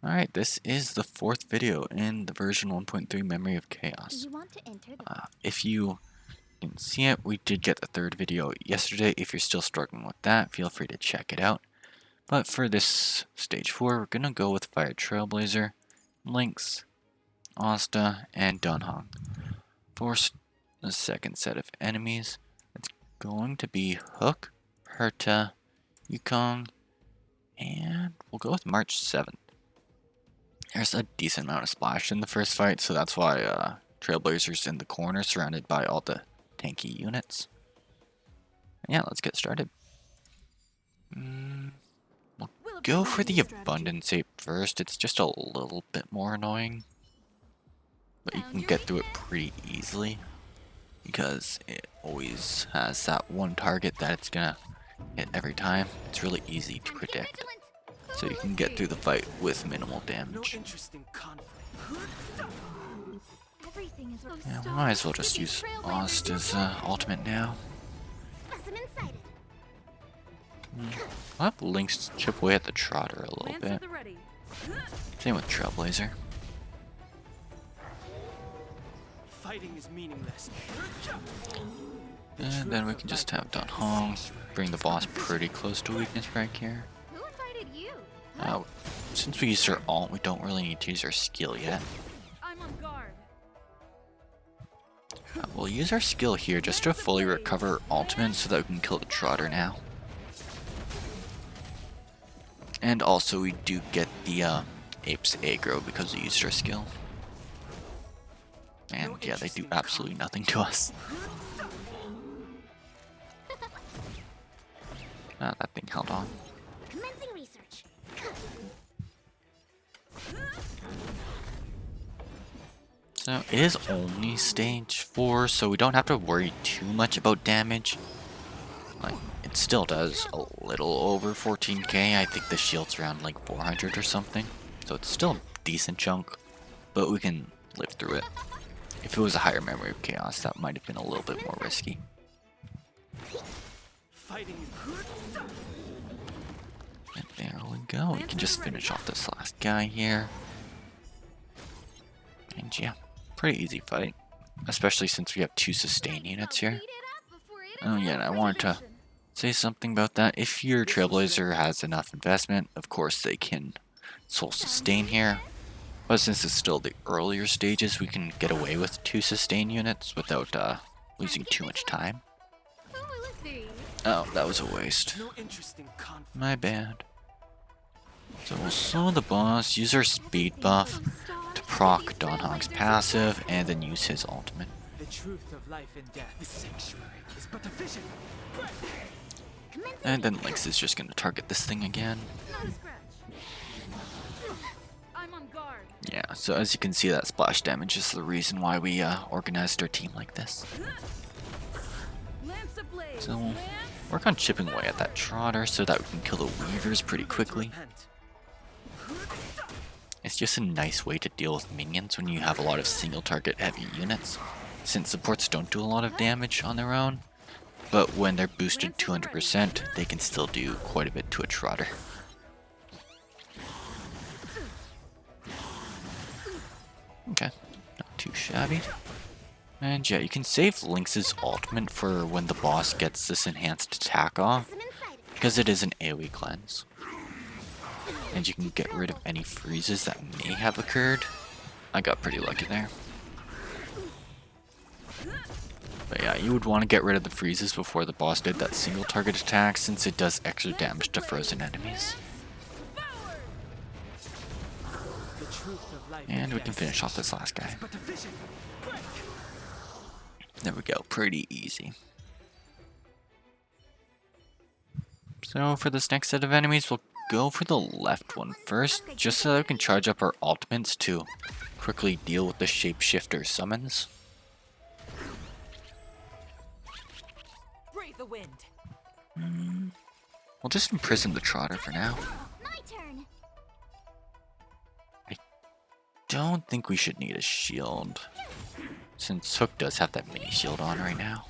Alright, this is the fourth video in the version 1.3 Memory of Chaos. If you can see it, we did get the third video yesterday. If you're still struggling with that, feel free to check it out. But for this stage 4, we're going to go with Fire Trailblazer, Lynx, Asta, and Dan Heng. For the second set of enemies, it's going to be Hook, Herta, Yukong, and we'll go with March 7th. There's a decent amount of splash in the first fight, so that's why Trailblazer's in the corner surrounded by all the tanky units. And yeah, let's get started. We'll go for the Abundance Ape first. It's just a little bit more annoying, but you can get through it pretty easily because it always has that one target that it's gonna hit every time. It's really easy to predict, so you can get through the fight with minimal damage. Yeah, we might as well just use Asta's ultimate now. I'll have Lynx chip away at the Trotter a little bit. Same with Trailblazer. Fighting is meaningless. And then we can just have Dan Heng bring the boss pretty close to weakness break here. Since we used our ult, we don't really need to use our skill yet. We'll use our skill here just to fully recover ultimate so that we can kill the Trotter now. And also we do get the Ape's aggro because we used our skill. And yeah, they do absolutely nothing to us. That thing held on. So it is only stage 4, so we don't have to worry too much about damage. Like, it still does a little over 14k. I think the shield's around like 400 or something. So it's still a decent chunk, but we can live through it. If it was a higher Memory of Chaos, that might have been a little bit more risky. And there we go. We can just finish off this last guy here. And yeah, pretty easy fight, especially since we have 2 sustain units here. Oh yeah, and I wanted to say something about that. If your Trailblazer has enough investment, of course they can soul sustain here. But since it's still the earlier stages, we can get away with 2 sustain units without losing too much time. Oh, that was a waste. My bad. So we'll slow the boss, use our speed buff to proc Dan Heng's passive, and then use his ultimate. The truth of life and death, the sanctuary is but a vision. And then Lynx is just going to target this thing again. Yeah, so as you can see, that splash damage is the reason why we organized our team like this. So we'll work on chipping away at that Trotter so that we can kill the Weavers pretty quickly. It's just a nice way to deal with minions when you have a lot of single target heavy units, since supports don't do a lot of damage on their own, but when they're boosted 200%, they can still do quite a bit to a Trotter. Okay, not too shabby. And yeah, you can save Lynx's ultimate for when the boss gets this enhanced attack off, because it is an AoE cleanse. And you can get rid of any freezes that may have occurred. I got pretty lucky there. But yeah, you would want to get rid of the freezes before the boss did that single target attack, since it does extra damage to frozen enemies. And we can finish off this last guy. There we go, pretty easy. So for this next set of enemies, we'll go for the left one first, just so that we can charge up our ultimates to quickly deal with the Shapeshifter summons. Brave the wind. We'll just imprison the Trotter for now. I don't think we should need a shield, since Hook does have that mini shield on right now.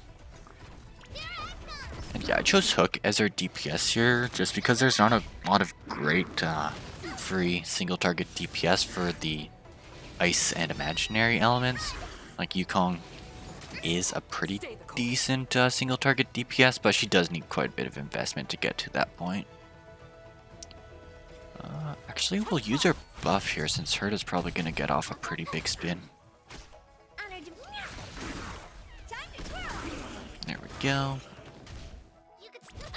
And yeah, I chose Hook as our DPS here just because there's not a lot of great free single target DPS for the ice and imaginary elements. Like Yukong is a pretty decent single target DPS, but she does need quite a bit of investment to get to that point. Actually, we'll use her buff here since Herta's probably going to get off a pretty big spin. There we go.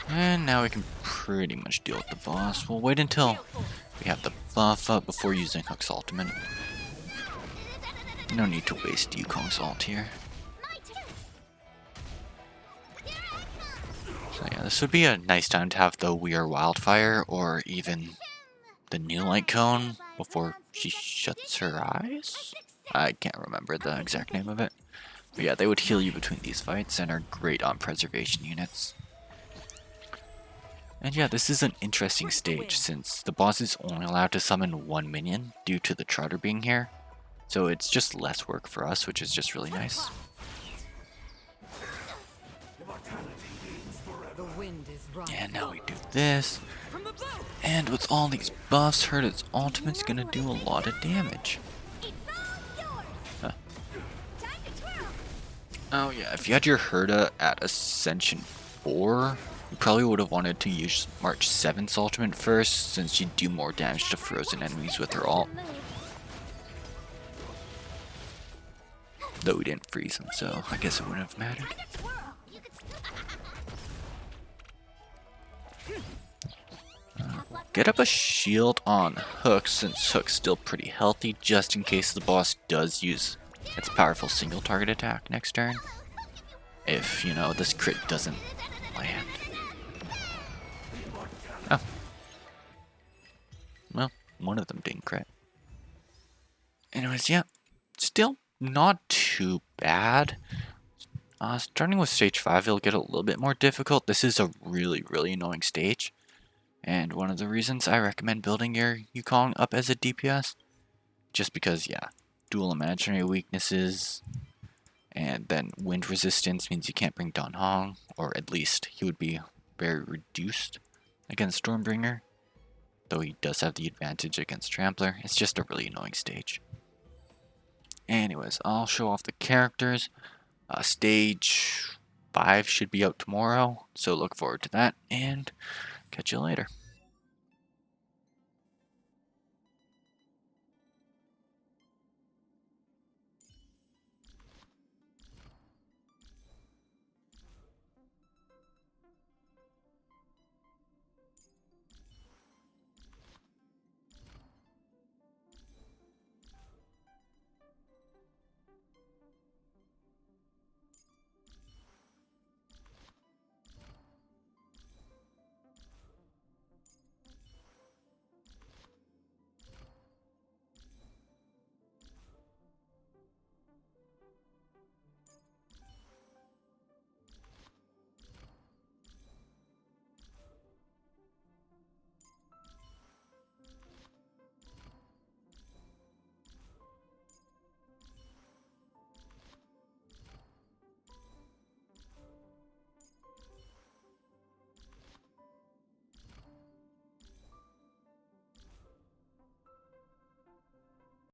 And now we can pretty much deal with the boss. We'll wait until we have the buff up before using Hook's ultimate. No need to waste Yukong's ult here. So yeah, this would be a nice time to have the We Are Wildfire or even the new light cone before she shuts her eyes? I can't remember the exact name of it. But yeah, they would heal you between these fights and are great on preservation units. And yeah, this is an interesting stage since the boss is only allowed to summon one minion due to the Trotter being here. So it's just less work for us, which is just really nice. And now we do this. And with all these buffs, Herta's ultimate's gonna do a lot of damage. Huh. Oh yeah, if you had your Herta at Ascension 4, you probably would have wanted to use March 7's ultimate first, since she'd do more damage to frozen enemies with her ult. Though we didn't freeze them, so I guess it wouldn't have mattered. Get up a shield on Hook since Hook's still pretty healthy, just in case the boss does use its powerful single target attack next turn. If, you know, this crit doesn't land. Oh. Well, one of them didn't crit. Anyways, yeah, still not too bad. Starting with stage 5, it'll get a little bit more difficult. This is a really, really annoying stage. And one of the reasons I recommend building your Yukong up as a DPS, just because, yeah, dual imaginary weaknesses, and then wind resistance means you can't bring Dan Heng, or at least he would be very reduced against Stormbringer, though he does have the advantage against Trampler. It's just a really annoying stage. Anyways, I'll show off the characters. Stage 5 should be out tomorrow, so look forward to that, and catch you later.